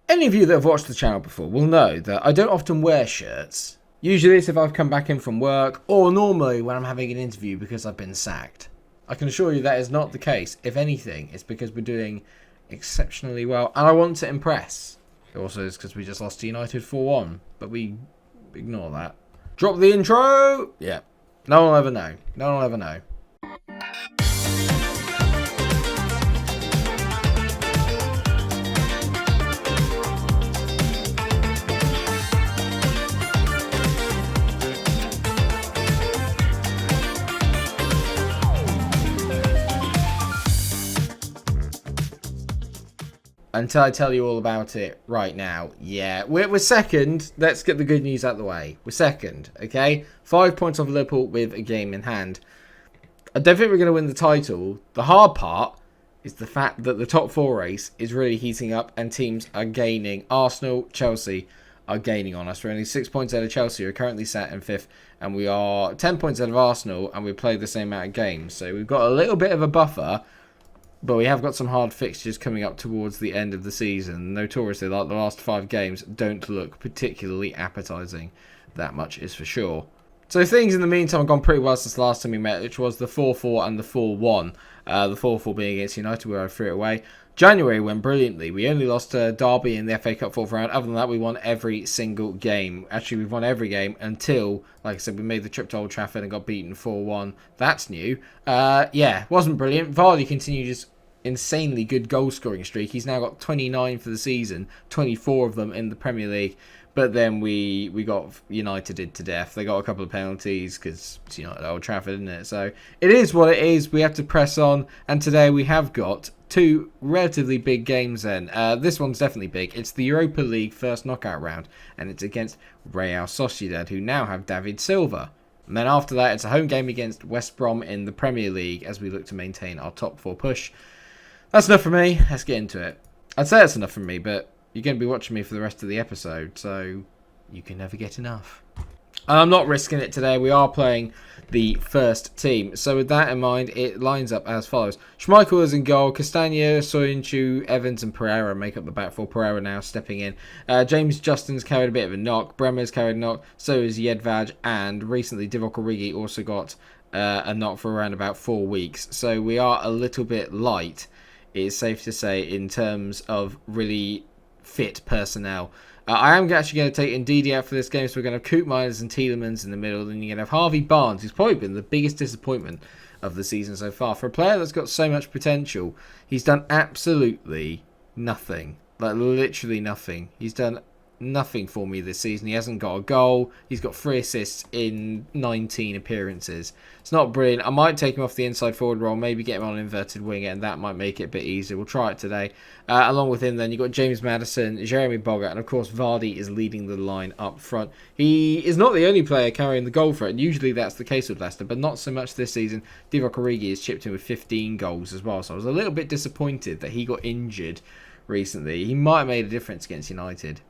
Any of you that have watched the channel before will know that I don't often wear shirts. Usually it's if I've come back in from work, or normally when I'm having an interview because I've been sacked. I can assure you that is not the case. If anything, it's because we're doing exceptionally well, and I want to impress. It also is because we just lost to United 4-1, but we ignore that. Drop the intro! Yeah. No one will ever know. No one will ever know. Until I tell you all about it right now. Yeah, we're second. Let's get the good news out of the way. We're second, okay? 5 points off Liverpool with a game in hand. I don't think we're going to win the title. The hard part is the fact that the top four race is really heating up and teams are gaining. Arsenal, Chelsea are gaining on us. We're only 6 points out of Chelsea. We're currently sat in 5th. And we are 10 points out of Arsenal. And we played the same amount of games. So we've got a little bit of a buffer. But we have got some hard fixtures coming up towards the end of the season. Notoriously, like the last 5 games don't look particularly appetising. That much is for sure. So things in the meantime have gone pretty well since the last time we met, which was the 4-4 and the 4-1. The 4-4 being against United, where I threw it away. January went brilliantly. We only lost to Derby in the FA Cup 4th round. Other than that, we won every single game. Actually, we've won every game until, like I said, we made the trip to Old Trafford and got beaten 4-1. That's new. Yeah, wasn't brilliant. Vardy continued his insanely good goal-scoring streak. He's now got 29 for the season, 24 of them in the Premier League. But then we got United to death. They got a couple of penalties because it's United Old Trafford, isn't it? So it is what it is. We have to press on. And today we have got 2 relatively big games then. This one's definitely big. It's the Europa League first knockout round. And it's against Real Sociedad, who now have David Silva. And then after that, it's a home game against West Brom in the Premier League as we look to maintain our top 4 push. That's enough for me. Let's get into it. I'd say that's enough for me, but you're going to be watching me for the rest of the episode, so you can never get enough. I'm not risking it today. We are playing the first team. So with that in mind, it lines up as follows. Schmeichel is in goal. Castagna, Soyuncu, Evans and Pereira make up the back four. Pereira now stepping in. James Justin's carried a bit of a knock. Bremer's carried a knock. So is Jedvaj. And recently, Divock Origi also got a knock for around about 4 weeks. So we are a little bit light, it's safe to say, in terms of really fit personnel. I am actually going to take Ndidi out for this game, so we're going to have Koopmeiners and Tielemans in the middle, then you're going to have Harvey Barnes, who's probably been the biggest disappointment of the season so far. For a player that's got so much potential, he's done absolutely nothing. Like, literally nothing. He's done nothing for me this season. He hasn't got a goal. He's got 3 assists in 19 appearances. It's not brilliant. I might take him off the inside forward role, maybe get him on an inverted wing, and that might make it a bit easier. We'll try it today. Along with him then, you've got James Maddison, Jeremy Boggart, and of course Vardy is leading the line up front. He is not the only player carrying the goal threat. Usually that's the case with Leicester, but not so much this season. Divock Origi has chipped in with 15 goals as well, so I was a little bit disappointed that he got injured recently. He might have made a difference against United.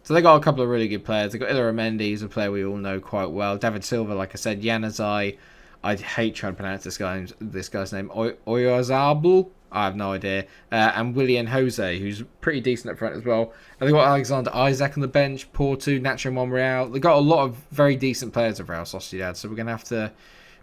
So they got a couple of really good players. They got Illaramendi, who's a player we all know quite well. David Silva, like I said. Januzaj. I hate trying to pronounce this guy's name. Oyarzabal. I have no idea. And Willian Jose, who's pretty decent up front as well. And they got Alexander Isaac on the bench. Porto, Nacho Monreal. They got a lot of very decent players of Real Sociedad, so we're going to have to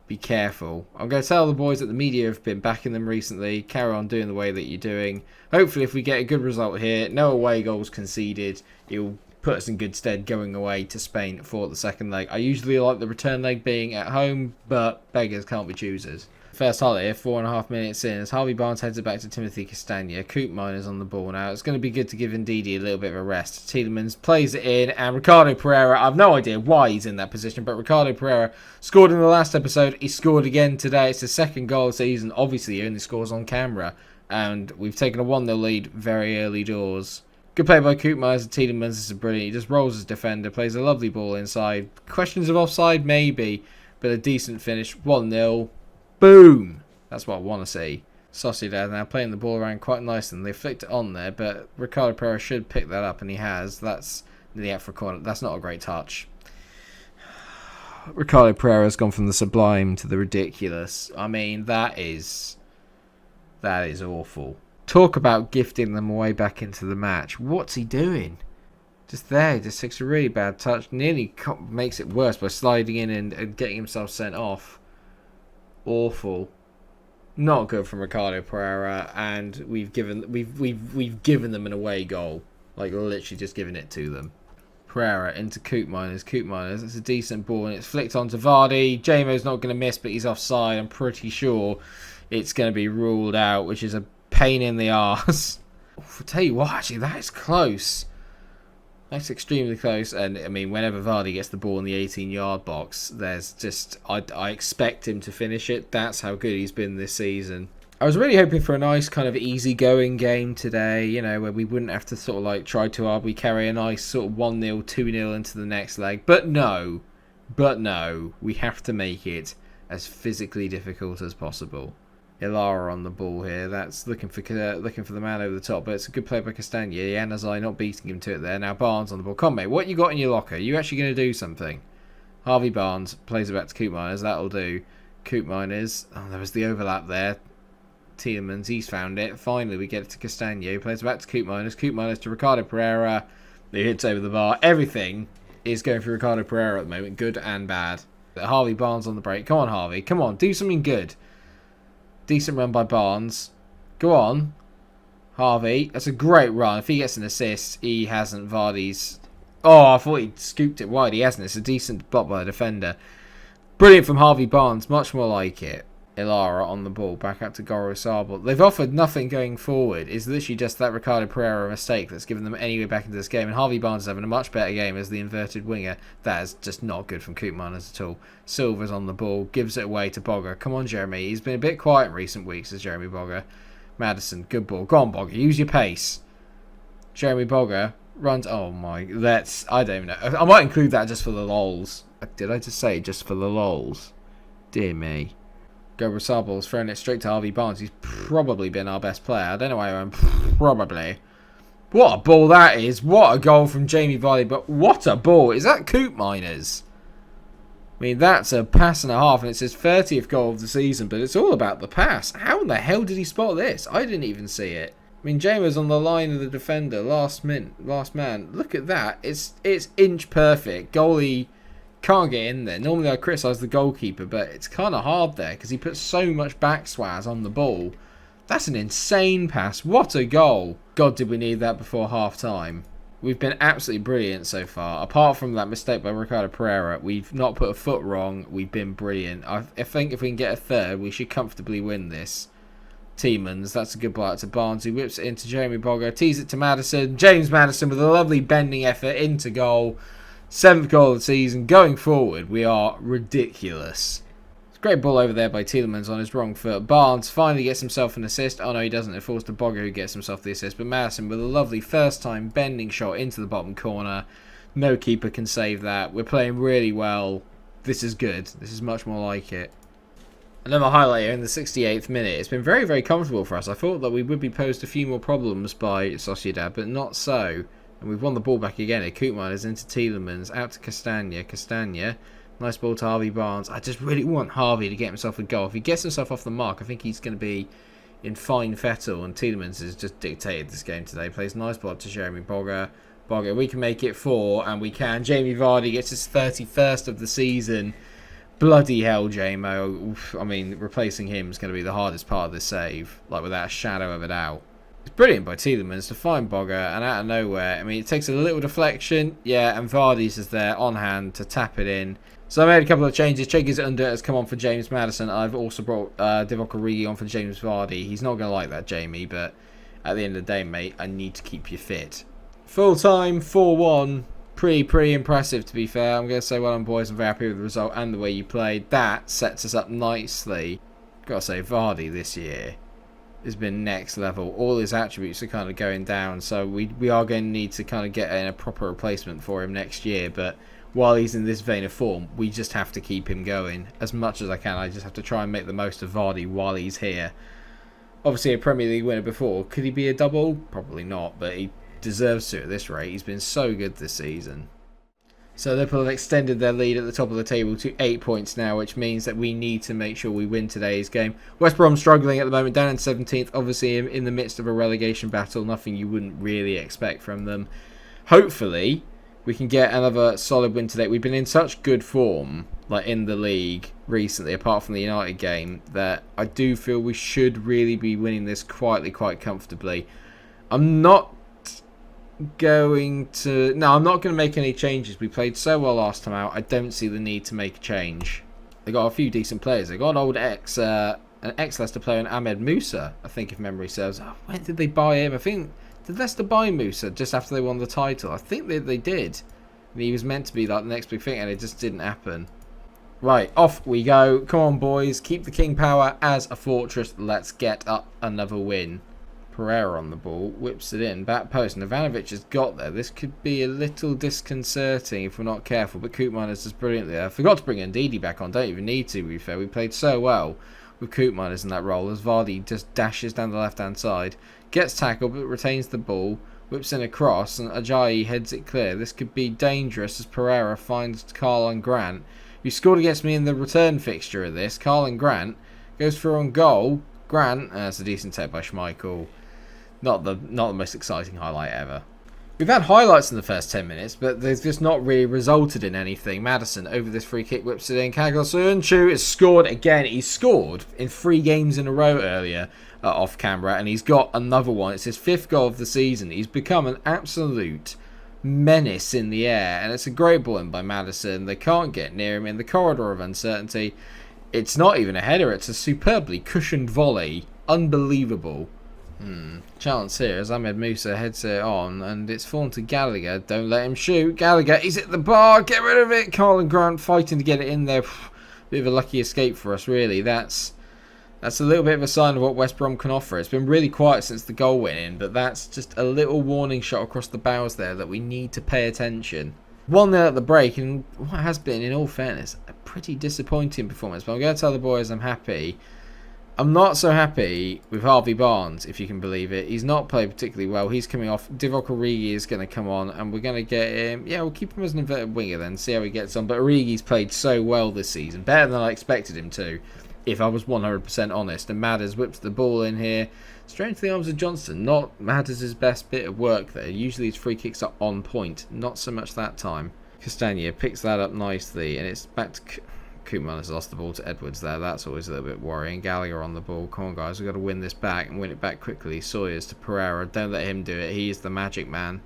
be careful. I'm going to tell the boys that the media have been backing them recently. Carry on doing the way that you're doing. Hopefully, if we get a good result here, no away goals conceded, it'll put us in good stead going away to Spain for the second leg. I usually like the return leg being at home, but beggars can't be choosers. First highlight here, 4.5 minutes in, as Harvey Barnes heads it back to Timothy Castagna. Koopmeiners on the ball now. It's going to be good to give Ndidi a little bit of a rest. Tielemans plays it in, and Ricardo Pereira, I've no idea why he's in that position, but Ricardo Pereira scored in the last episode. He scored again today. It's his second goal of the season. Obviously, he only scores on camera, and we've taken a 1-0 lead very early doors. Good play by Koopmeiners and Tielemans. This is brilliant. He just rolls his defender, plays a lovely ball inside. Questions of offside? Maybe, but a decent finish. 1-0. Boom! That's what I want to see. Sociedad now playing the ball around quite nicely, and they flicked it on there, but Ricardo Pereira should pick that up, and he has. That's nearly out for a corner. That's not a great touch. Ricardo Pereira has gone from the sublime to the ridiculous. I mean, that is awful. Talk about gifting them away back into the match. What's he doing? Just there, just takes a really bad touch. Nearly makes it worse by sliding in and getting himself sent off. Awful. Not good from Ricardo Pereira, and we've given them an away goal. Like, literally just giving it to them. Pereira into Koopmeiners. Koopmeiners, it's a decent ball, and it's flicked onto Vardy. Jamo's not going to miss, but he's offside. I'm pretty sure it's going to be ruled out, which is a pain in the arse. I'll tell you what, actually, that is close. That's extremely close, and I mean, whenever Vardy gets the ball in the 18-yard box, there's just I expect him to finish it. That's how good he's been this season. I was really hoping for a nice kind of easy-going game today, you know, where we wouldn't have to sort of like try too hard. We carry a nice sort of 1-0, 2-0 into the next leg, but no, we have to make it as physically difficult as possible. Ilara on the ball here. That's looking for the man over the top, but it's a good play by Castagna. Yanazai not beating him to it there. Now Barnes on the ball. Come on, mate. What you got in your locker? You actually going to do something? Harvey Barnes plays it back to Koopmeiners. That'll do. Koopmeiners. Oh, there was the overlap there. Tielemans, he's found it. Finally, we get it to Castagna. Plays it back to Koopmeiners. Koopmeiners to Ricardo Pereira. He hits over the bar. Everything is going for Ricardo Pereira at the moment, good and bad. Harvey Barnes on the break. Come on, Harvey. Come on, do something good. Decent run by Barnes. Go on. Harvey. That's a great run. If he gets an assist, he hasn't. Vardy's... Oh, I thought he scooped it wide. He hasn't. It's a decent block by the defender. Brilliant from Harvey Barnes. Much more like it. Ilara on the ball. Back out to Goro Sabal. They've offered nothing going forward. It's literally just that Ricardo Pereira mistake that's given them any way back into this game. And Harvey Barnes is having a much better game as the inverted winger. That is just not good from Koopmeiners at all. Silva's on the ball. Gives it away to Bogger. Come on, Jeremy. He's been a bit quiet in recent weeks as Jeremy Bogger. Madison. Good ball. Go on, Bogger. Use your pace. Jeremy Bogger runs... Oh, my... I don't even know. I might include that just for the lols. Did I just say just for the lols? Dear me. Sabal's throwing it straight to Harvey Barnes. He's probably been our best player. I don't know why I'm probably. What a ball that is. What a goal from Jamie Vardy. But what a ball. Is that Koopmeiners? I mean, that's a pass and a half. And it's his 30th goal of the season. But it's all about the pass. How in the hell did he spot this? I didn't even see it. I mean, Jamo's on the line of the defender. Last man. Look at that. It's inch perfect. Goalie... can't get in there. Normally I criticise the goalkeeper, but it's kind of hard there because he puts so much backswaz on the ball. That's an insane pass. What a goal. God, did we need that before half-time. We've been absolutely brilliant so far. Apart from that mistake by Ricardo Pereira, we've not put a foot wrong. We've been brilliant. I think if we can get a third, we should comfortably win this. Tielemans, that's a good ball out to Barnes. He whips it into Jeremy Bogger, tees it to Madison. James Madison with a lovely bending effort into goal. 7th goal of the season. Going forward, we are ridiculous. It's a great ball over there by Tielemans on his wrong foot. Barnes finally gets himself an assist. Oh no, he doesn't. It falls to Bogger who gets himself the assist. But Madison with a lovely first time bending shot into the bottom corner. No keeper can save that. We're playing really well. This is good. This is much more like it. Another highlight here in the 68th minute. It's been very, very comfortable for us. I thought that we would be posed a few more problems by Sociedad, but not so. And we've won the ball back again. Koopmeiners into Tielemans. Out to Castagna. Castagna. Nice ball to Harvey Barnes. I just really want Harvey to get himself a goal. If he gets himself off the mark, I think he's going to be in fine fettle. And Tielemans has just dictated this game today. Plays nice ball to Jeremy Bogger. Bogger, we can make it 4. And we can. Jamie Vardy gets his 31st of the season. Bloody hell, Jamo. I mean, replacing him is going to be the hardest part of this save. Like, without a shadow of a doubt. It's brilliant by Tielemans to find Bogger, and out of nowhere, I mean, it takes a little deflection, yeah, and Vardy's is there on hand to tap it in. So I made a couple of changes. Chegui's under has come on for James Madison. I've also brought Divock Origi on for James Vardy. He's not going to like that, Jamie, but at the end of the day, mate, I need to keep you fit. Full time, 4-1. Pretty impressive, to be fair. I'm going to say well done, boys. I'm very happy with the result and the way you played. That sets us up nicely. Got to say, Vardy this year has been next level. All his attributes are kind of going down, so we are going to need to kind of get in a proper replacement for him next year. But while he's in this vein of form, we just have to keep him going as much as I can. I just have to try and make the most of Vardy while he's here. Obviously a Premier League winner before. Could he be a double? Probably not, but he deserves to at this rate. He's been so good this season. So Liverpool have extended their lead at the top of the table to 8 points now, which means that we need to make sure we win today's game. West Brom struggling at the moment, down in 17th, obviously in the midst of a relegation battle. Nothing you wouldn't really expect from them. Hopefully, we can get another solid win today. We've been in such good form, like in the league recently, apart from the United game, that I do feel we should really be winning this quietly, quite comfortably. I'm not going to make any changes. We played so well last time out. I don't see the need to make a change. They got a few decent players. They got an old an ex-Leicester player, Ahmed Musa, I think, if memory serves. Oh, when did they buy him? I think, did Leicester buy Musa just after they won the title? I think they did. And he was meant to be like the next big thing, and it just didn't happen. Right, off we go. Come on, boys. Keep the king power as a fortress. Let's get up another win. Pereira on the ball, whips it in, back post, and Ivanovic has got there. This could be a little disconcerting if we're not careful, but Koopmeiners does brilliantly there. I forgot to bring Ndidi back on, don't even need to be fair. We played so well with Koopmeiners in that role as Vardy just dashes down the left-hand side, gets tackled but retains the ball, whips in a cross, and Ajayi heads it clear. This could be dangerous as Pereira finds Carlon Grant, who scored against me in the return fixture of this. Carlon Grant goes through on goal. Grant, that's a decent take by Schmeichel. Not the most exciting highlight ever. We've had highlights in the first 10 minutes, but they've just not really resulted in anything. Madison over this free kick, whips it in. Kagasunchu has scored again. He's scored in 3 games in a row earlier off camera, and he's got another one. It's his 5th goal of the season. He's become an absolute menace in the air, and it's a great ball in by Madison. They can't get near him in the corridor of uncertainty. It's not even a header. It's a superbly cushioned volley. Unbelievable. Chance here as Ahmed Musa heads it on, and it's fallen to Gallagher. Don't let him shoot. Gallagher, he's at the bar. Get rid of it. Carlon Grant fighting to get it in there. Bit of a lucky escape for us, really. That's a little bit of a sign of what West Brom can offer. It's been really quiet since the goal went in, but that's just a little warning shot across the bows there that we need to pay attention. 1-0 at the break, and what has been, in all fairness, a pretty disappointing performance. But I'm going to tell the boys I'm happy. I'm not so happy with Harvey Barnes, if you can believe it. He's not played particularly well. He's coming off. Divock Origi is going to come on, and we're going to get him. Yeah, we'll keep him as an inverted winger then, see how he gets on. But Origi's played so well this season, better than I expected him to, if I was 100% honest. And Madders whips the ball in here. Straight into the arms of Johnston. Not Madders' best bit of work there. Usually his free kicks are on point. Not so much that time. Castagna picks that up nicely, and it's back to Koopman has lost the ball to Edwards there. That's always a little bit worrying. Gallagher on the ball. Come on, guys. We've got to win this back and win it back quickly. Sawyers to Pereira. Don't let him do it. He is the magic man.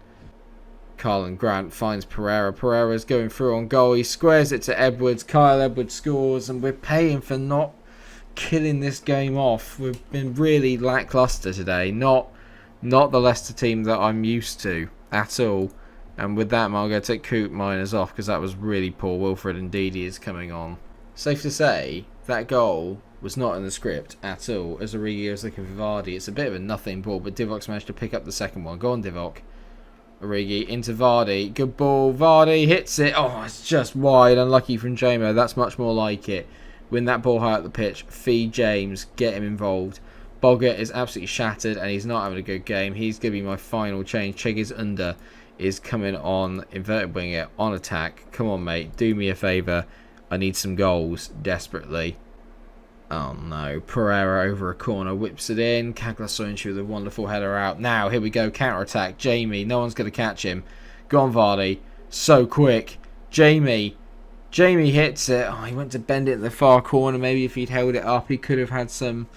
Carlon Grant finds Pereira. Pereira's going through on goal. He squares it to Edwards. Kyle Edwards scores, and we're paying for not killing this game off. We've been really lackluster today. Not the Leicester team that I'm used to at all. And with that, I'm going to take Koopmeiners off because that was really poor. Wilfred Ndidi is coming on. Safe to say, that goal was not in the script at all, as Origi was looking for Vardy. It's a bit of a nothing ball, but Divok's managed to pick up the second one. Go on, Divock. Origi into Vardy. Good ball. Vardy hits it. Oh, it's just wide. Unlucky from Jamo. That's much more like it. Win that ball high up the pitch. Feed James. Get him involved. Boggett is absolutely shattered, and he's not having a good game. He's going to be my final change. Cheggers under is coming on. Inverted winger on attack. Come on, mate. Do me a favour. I need some goals desperately. Oh no, Pereira over a corner, whips it in. Kaglasonchu with a wonderful header out. Now, here we go, counter-attack. Jamie, no one's going to catch him. Go on, Vardy. So quick. Jamie hits it. Oh, he went to bend it in the far corner. Maybe if he'd held it up, he could have had some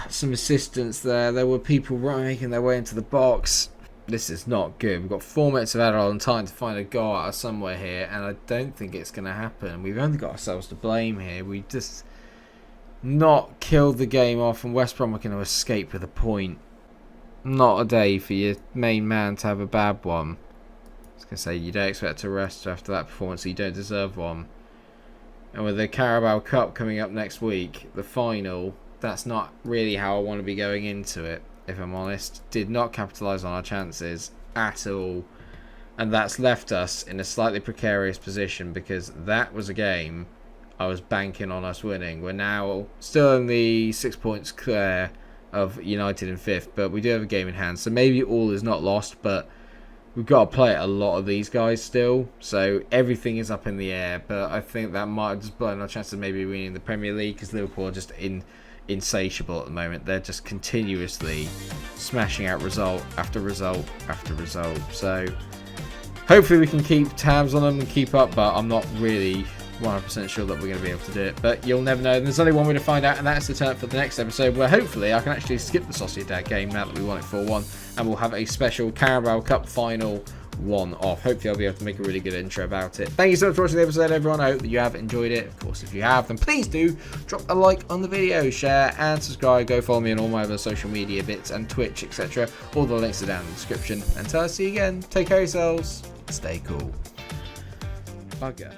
assistance there. There were people making their way into the box. This is not good. We've got 4 minutes of added on time to find a goal out of somewhere here, and I don't think it's going to happen. We've only got ourselves to blame here. We just not killed the game off, and West Brom are going to escape with a point. Not a day for your main man to have a bad one. I was going to say, you don't expect to rest after that performance, so you don't deserve one. And with the Carabao Cup coming up next week, the final, that's not really how I want to be going into it. If I'm honest, did not capitalise on our chances at all, and that's left us in a slightly precarious position because that was a game I was banking on us winning. We're now still only 6 points clear of United in 5th, but we do have a game in hand, so maybe all is not lost, but we've got to play a lot of these guys still, so everything is up in the air. But I think that might have just blown our chances of maybe winning the Premier League, because Liverpool are just insatiable at the moment. They're just continuously smashing out result after result after result. So hopefully we can keep tabs on them and keep up, but I'm not really 100% sure that we're going to be able to do it, but you'll never know. There's only one way to find out, and that's the turn for the next episode, where hopefully I can actually skip the Sociedad game now that we won it 4-1, and we'll have a special Carabao Cup final one-off. Hopefully I'll be able to make a really good intro about it. Thank you so much for watching the episode, everyone. I hope that you have enjoyed it. Of course, if you have, then please do drop a like on the video, share and subscribe. Go follow me on all my other social media bits and Twitch, etc. All the links are down in the description. Until I see you again, take care of yourselves, stay cool. Bugger.